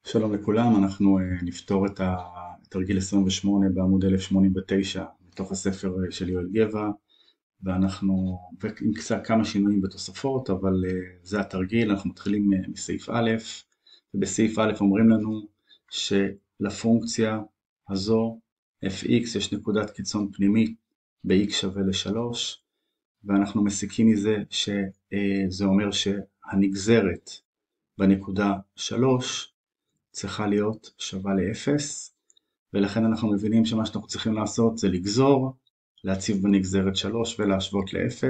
שלום לכולם, אנחנו נפתור את תרגיל 28 בעמוד 1089 מתוך הספר של יואל גבע, ועם קצת כמה שינויים בתוספות, אבל זה התרגיל. אנחנו מתחילים מסעיף א', ובסעיף א' אומרים לנו שלפונקציה הזו fx יש נקודת קיצון פנימית ב-x שווה ל-3, ואנחנו מסיקים מזה שזה אומר שהנגזרת בנקודה 3 צריכה להיות שווה ל-0, ולכן אנחנו מבינים שמה שאנחנו צריכים לעשות זה לגזור, להציב בנגזרת 3 ולהשוות ל-0.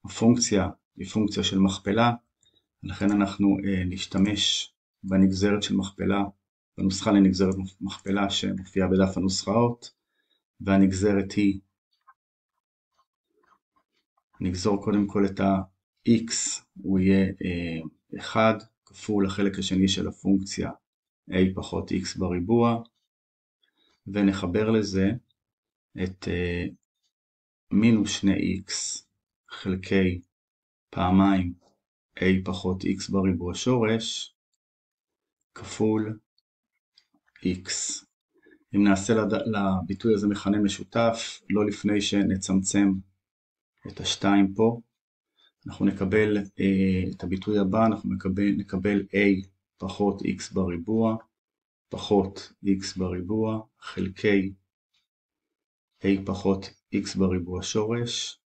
הפונקציה היא פונקציה של מכפלה, לכן אנחנו נשתמש בנגזרת של מכפלה, בנוסחה לנגזרת מכפלה שמופיעה בדף הנוסחאות, והנגזרת היא, נגזור קודם כל את ה-x, הוא יהיה 1 כפול החלק השני של הפונקציה a פחות x בריבוע, ונחבר לזה את מינוס 2x חלקי פעמיים a פחות x בריבוע שורש כפול x. אם נעשה לביטוי הזה מכנה משותף, לא לפני שנצמצם את השתיים פה, אנחנו נקבל את הביטוי הבא, אנחנו נקבל a פחות x בריבוע פחות x בריבוע חלקי a פחות x בריבוע שורש,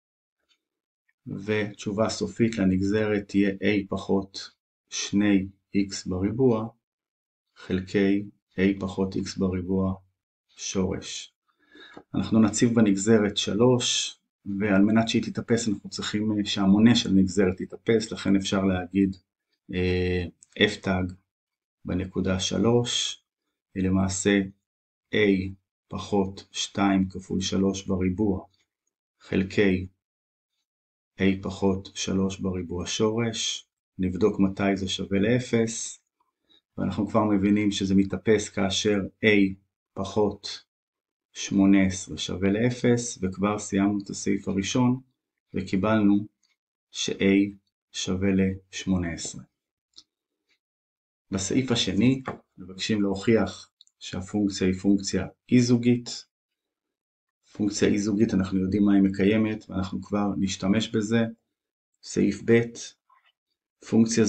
ותשובה סופית לנגזרת תהיה a פחות 2x בריבוע חלקי a פחות x בריבוע שורש. אנחנו נציב בנגזרת 3, ועל מנת שהיא תתאפס אנחנו צריכים שהמונה של נגזרת תתאפס, לכן אפשר להגיד f תג בנקודה 3, למעשה a פחות 2 כפול 3 בריבוע חלקי a פחות 3 בריבוע שורש. נבדוק מתי זה שווה ל-0, ואנחנו כבר מבינים שזה מתאפס כאשר a פחות 18 שווה ל-0, וכבר סיימנו את הסעיף הראשון וקיבלנו ש-a שווה ל-18. בסעיף השני מבקשים להוכיח שהפונקציה היא פונקציה אי-זוגית. פונקציה אי-זוגית אנחנו יודעים מה היא מקיימת, ואנחנו כבר נשתמש בזה. סעיף ב', פונקציה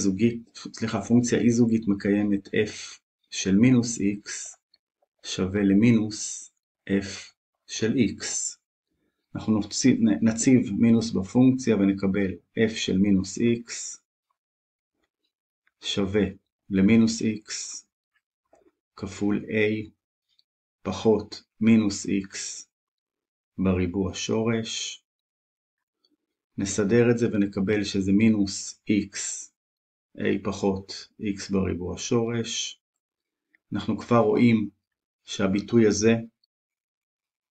אי-זוגית מקיימת f של מינוס x שווה למינוס f של x. אנחנו נציב מינוס בפונקציה ונקבל f של מינוס x שווה למינוס x כפול a פחות מינוס x בריבוע שורש. נסדר את זה ונקבל שזה מינוס x a פחות x בריבוע שורש. אנחנו כבר רואים שהביטוי הזה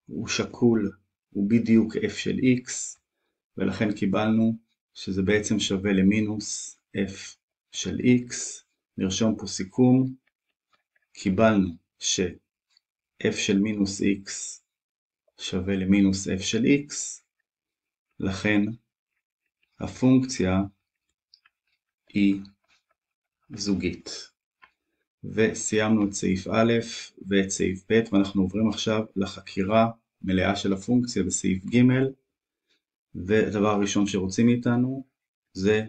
הוא שקול, הוא בדיוק f של x, ולכן קיבלנו שזה בעצם שווה למינוס f של x. נרשום פה סיכום, קיבלנו ש-f של מינוס x שווה למינוס f של x, לכן הפונקציה היא זוגית. וסיימנו את סעיף א' ואת סעיף ב', ואנחנו עוברים עכשיו לחקירה מלאה של הפונקציה בסעיף ג', והדבר הראשון שרוצים מאיתנו זה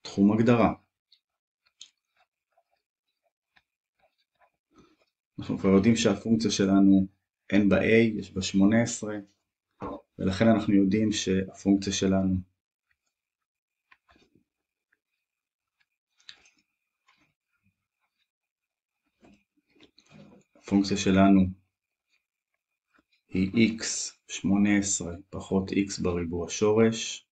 תחום הגדרה. אנחנו כבר יודעים שהפונקציה שלנו אין בה a, יש בה 18, ולכן אנחנו יודעים שהפונקציה שלנו היא x 18 פחות x בריבוע שורש,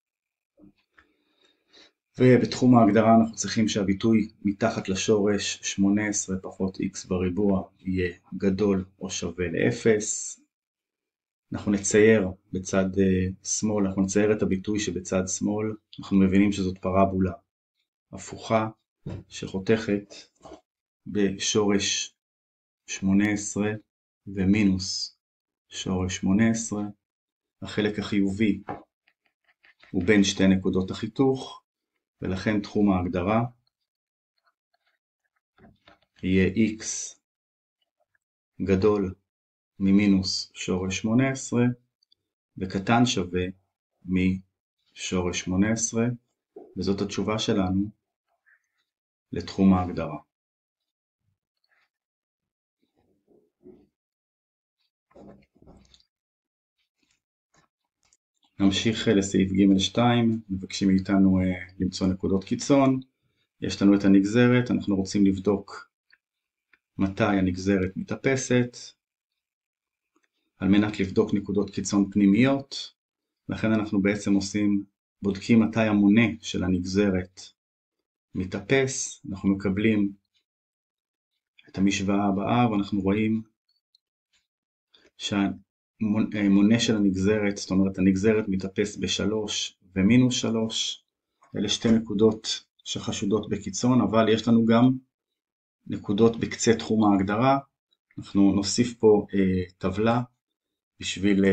ובתחום ההגדרה אנחנו צריכים שהביטוי מתחת לשורש 18 פחות x בריבוע יהיה גדול או שווה ל-0. אנחנו נצייר בצד שמאל, אנחנו נצייר את הביטוי שבצד שמאל, אנחנו מבינים שזאת פרבולה הפוכה שחותכת בשורש 18 ומינוס שורש 18. החלק החיובי הוא בין שתי נקודות החיתוך, ולכן תחום ההגדרה יהיה x גדול ממינוס שורש 18 וקטן שווה משורש 18, וזאת התשובה שלנו לתחום ההגדרה. נמשיך לסעיף ג'2, מבקשים מאיתנו למצוא נקודות קיצון. יש לנו את הנגזרת, אנחנו רוצים לבדוק מתי הנגזרת מתאפסת, על מנת לבדוק נקודות קיצון פנימיות, לכן אנחנו בעצם בודקים מתי המונה של הנגזרת מתאפס. אנחנו מקבלים את המשוואה הבאה ואנחנו רואים שהמונה של הנגזרת, זאת אומרת הנגזרת מתאפס ב3 ומינוס 3, אלה שתי נקודות שחשודות בקיצון, אבל יש לנו גם נקודות בקצה תחום ההגדרה. אנחנו נוסיף פה טבלה בשביל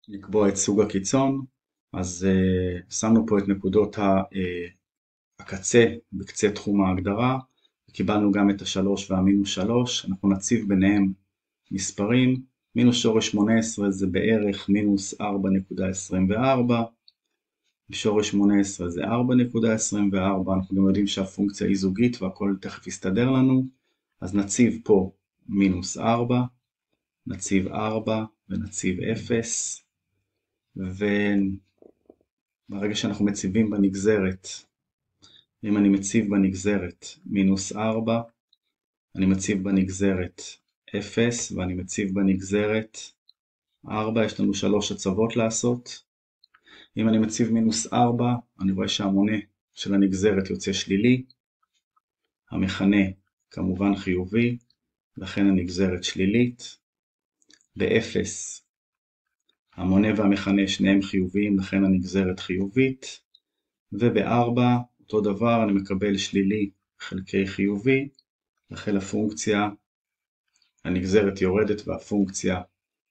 לקבוע את סוג הקיצון. אז שמנו פה את נקודות הקצה בקצה תחום ההגדרה, קיבלנו גם את ה3 והמינוס 3, אנחנו נציב ביניהם מספרים. מינוס שורש 18 זה בערך מינוס 4.24, בשורש 18 זה 4.24, אנחנו גם יודעים שהפונקציה היא זוגית והכל תכף יסתדר לנו, אז נציב פה מינוס 4, נציב 4 ונציב 0, וברגע שאנחנו מציבים בנגזרת, אם אני מציב בנגזרת מינוס 4, אני מציב בנגזרת 0 ואני מציב בנגזרת 4, יש לנו 3 הצבות לעשות. אם אני מציב מינוס 4, אני רואה שהמונה של הנגזרת יוצא שלילי, המכנה כמובן חיובי, לכן הנגזרת שלילית. ב-0 המונה והמכנה שניהם חיוביים, לכן הנגזרת חיובית. וב-4 אותו דבר, אני מקבל שלילי חלקי חיובי, לכן הפונקציה, הנגזרת יורדת והפונקציה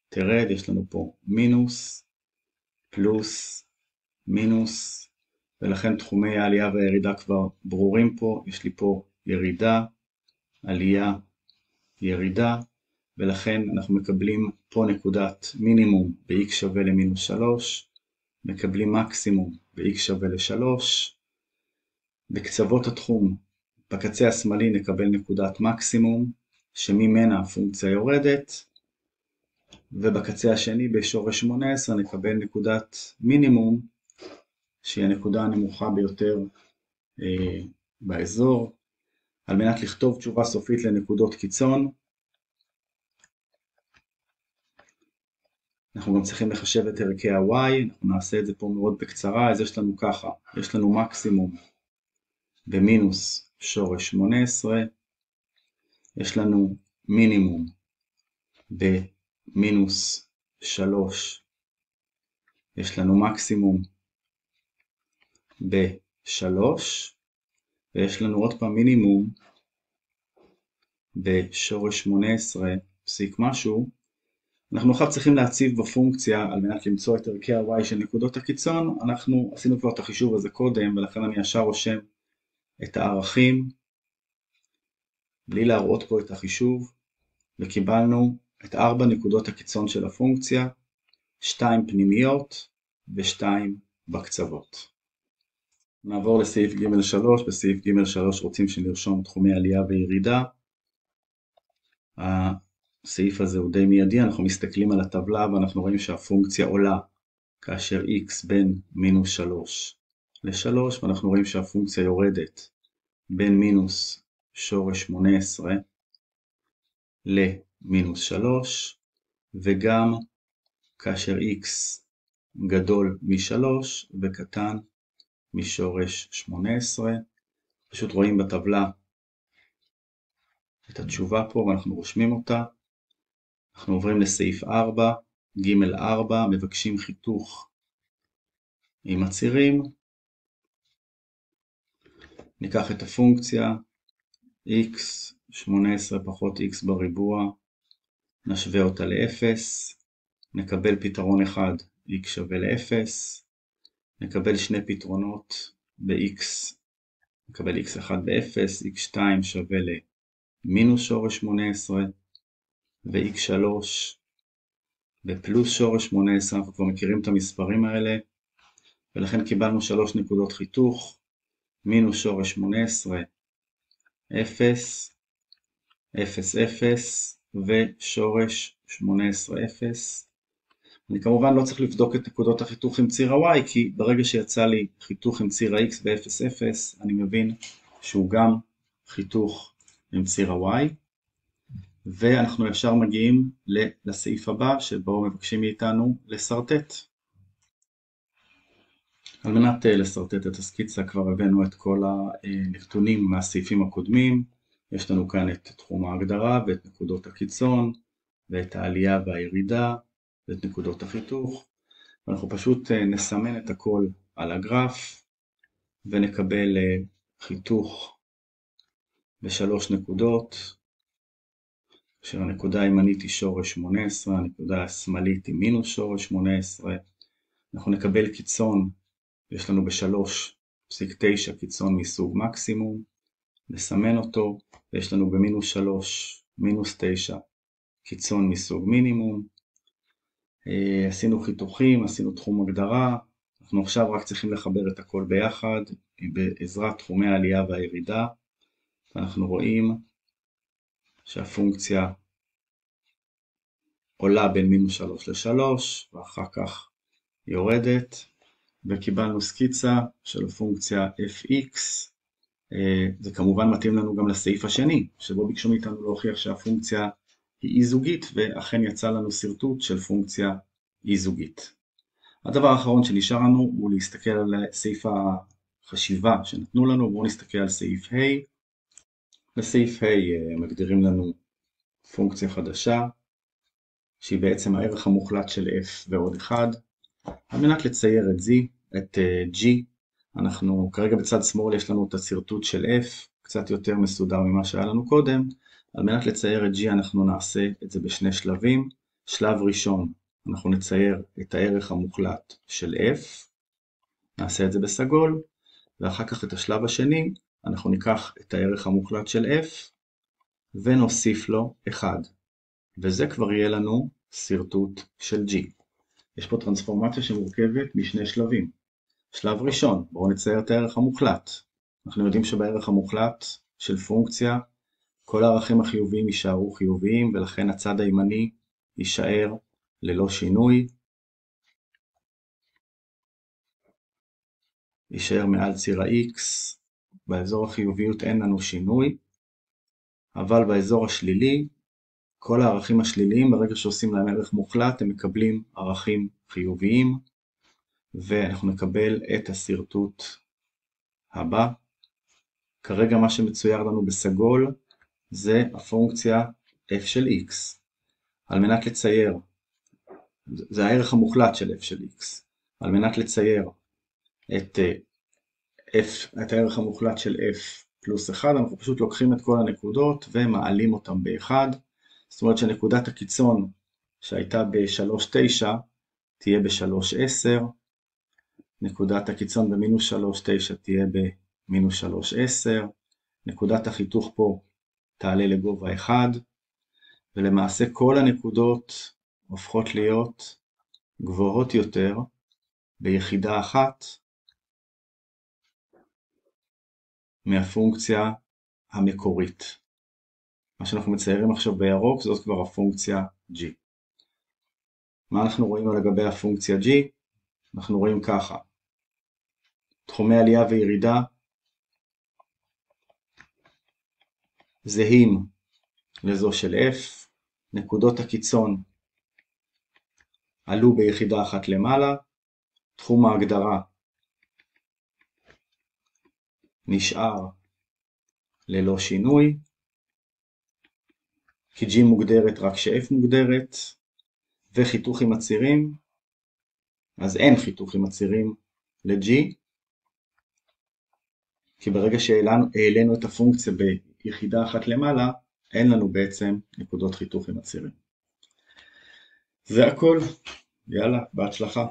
תרד. יש לנו פה מינוס, פלוס, מינוס, ולכן תחומי העלייה והירידה כבר ברורים פה. יש לי פה ירידה, עלייה, ירידה, ולכן אנחנו מקבלים פה נקודת מינימום ב-x שווה למינוס 3, מקבלים מקסימום ב-x שווה ל-3, בקצוות התחום, בקצה השמאלי נקבל נקודת מקסימום, שממנה הפונקציה יורדת, ובקצה השני בשורש 18 נקבל נקודת מינימום, שהיא הנקודה הנמוכה ביותר באזור. על מנת לכתוב תשובה סופית לנקודות קיצון, אנחנו גם צריכים לחשב את ערכי ה-y, אנחנו נעשה את זה פה מאוד בקצרה. אז יש לנו ככה, יש לנו מקסימום במינוס שורש 18, יש לנו מינימום במינוס 3, יש לנו מקסימום ב-3, ויש לנו עוד פעם מינימום בשורש 18 פסיק משהו. אנחנו עכשיו צריכים להציב בפונקציה על מנת למצוא את ערכי ה-y של נקודות הקיצון. אנחנו עשינו כבר את החישוב הזה קודם, ולכן אני ישר רושם את הערכים בלי להראות פה את החישוב, וקיבלנו את 4 נקודות הקיצון של הפונקציה, 2 פנימיות ו2 בקצוות. נעבור לסעיף ג'3. בסעיף ג'3 רוצים שנרשום תחומי עלייה וירידה. הסעיף הזה הוא די מיידי, אנחנו מסתכלים על הטבלה ואנחנו רואים שהפונקציה עולה כאשר x בין מינוס 3 ל-3, ואנחנו רואים שהפונקציה יורדת בין מינוס שורש 18 למינוס 3, וגם כאשר x גדול מ-3 וקטן משורש 18. פשוט רואים בטבלה את התשובה פה ואנחנו רושמים אותה. אנחנו עוברים לסעיף 4, ג'4, מבקשים חיתוך עם הצירים. ניקח את הפונקציה x 18 פחות x בריבוע, נשווה אותה ל-0, נקבל פתרון אחד, x שווה ל-0, נקבל שני פתרונות ב-x נקבל x1 ב-0, x2 שווה למינוס שורש 18, ו-x3 בפלוס שורש 18, אנחנו כבר מכירים את המספרים האלה, ולכן קיבלנו 3 נקודות חיתוך, מינוס שורש 18, 0, 0, 0, ושורש 18, 0. אני כמובן לא צריך לבדוק את נקודות החיתוך עם ציר ה-y, כי ברגע שיצא לי חיתוך עם ציר ה-x ב-0, 0, אני מבין שהוא גם חיתוך עם ציר ה-y. ואנחנו ישר מגיעים לסעיף הבא, שבו מבקשים מאיתנו לסרטט. על מנת לסרטט את הסקיצה כבר הבאנו את כל הנתונים מהסעיפים הקודמים. יש לנו כאן את תחום ההגדרה ואת נקודות הקיצון, ואת העלייה והירידה, ואת נקודות החיתוך. ואנחנו פשוט נסמן את הכל על הגרף, ונקבל חיתוך בשלוש נקודות, כאשר הנקודה הימנית היא שורש 18, הנקודה השמאלית היא מינוס שורש 18. אנחנו נקבל קיצון, יש לנו ב-3.9 קיצון מסוג מקסימום, נסמן אותו, ויש לנו במינוס 3, מינוס 9 קיצון מסוג מינימום. עשינו חיתוכים, עשינו תחום הגדרה, אנחנו עכשיו רק צריכים לחבר את הכל ביחד, בעזרת תחומי העלייה והירידה, ואנחנו רואים שהפונקציה עולה בין מינוס 3 ל-3, ואחר כך יורדת, וקיבלנו סקיצה של הפונקציה fx. זה כמובן מתאים לנו גם לסעיף השני, שבו ביקשו מאיתנו להוכיח שהפונקציה היא אי זוגית, ואכן יצא לנו סרטוט של פונקציה אי זוגית. הדבר האחרון שנשאר לנו הוא להסתכל על סעיף החשיבה שנתנו לנו. בואו נסתכל על סעיף ה'. בסעיף ה' מגדירים לנו פונקציה חדשה, שהיא בעצם הערך המוחלט של f ועוד 1. על מנת לצייר את g, אנחנו כרגע בצד שמאל יש לנו את הסרטוט של f, קצת יותר מסודר ממה שהיה לנו קודם. על מנת לצייר את g אנחנו נעשה את זה בשני שלבים. שלב ראשון, אנחנו נצייר את הערך המוחלט של f, נעשה את זה בסגול, ואחר כך את השלב השני, אנחנו ניקח את הערך המוחלט של f, ונוסיף לו 1, וזה כבר יהיה לנו סרטוט של g. יש פה טרנספורמציה שמורכבת משני שלבים. שלב ראשון, בואו נצייר את הערך המוחלט. אנחנו יודעים שבערך המוחלט של פונקציה, כל הערכים החיוביים יישארו חיוביים, ולכן הצד הימני יישאר ללא שינוי. יישאר מעל ציר ה-x, באזור החיוביות אין לנו שינוי, אבל באזור השלילי, כל הערכים השליליים, ברגע שעושים להם ערך מוחלט, הם מקבלים ערכים חיוביים, ואנחנו נקבל את הסרטוט הבא. כרגע מה שמצויר לנו בסגול, זה הפונקציה f של x. על מנת לצייר, זה הערך המוחלט של f של x. על מנת לצייר את הערך המוחלט של f פלוס 1, אנחנו פשוט לוקחים את כל הנקודות ומעלים אותם ב-1. זאת אומרת שנקודת הקיצון שהייתה ב-3.9 תהיה ב-3.10, נקודת הקיצון במינוס 3.9 תהיה במינוס 3.10, נקודת החיתוך פה תעלה לגובה 1, ולמעשה כל הנקודות הופכות להיות גבוהות יותר ביחידה אחת מהפונקציה המקורית. מה שאנחנו מציירים עכשיו בירוק זאת כבר הפונקציה g. מה אנחנו רואים לגבי הפונקציה g? אנחנו רואים ככה. תחומי עלייה וירידה זהים לזו של f. נקודות הקיצון עלו ביחידה אחת למעלה. תחום ההגדרה נשאר ללא שינוי, כי g מוגדרת רק ש-f מוגדרת, וחיתוך עם הצירים, אז אין חיתוך עם הצירים ל-g, כי ברגע שהעלינו את הפונקציה ביחידה אחת למעלה, אין לנו בעצם נקודות חיתוך עם הצירים. זה הכל, יאללה, בהצלחה.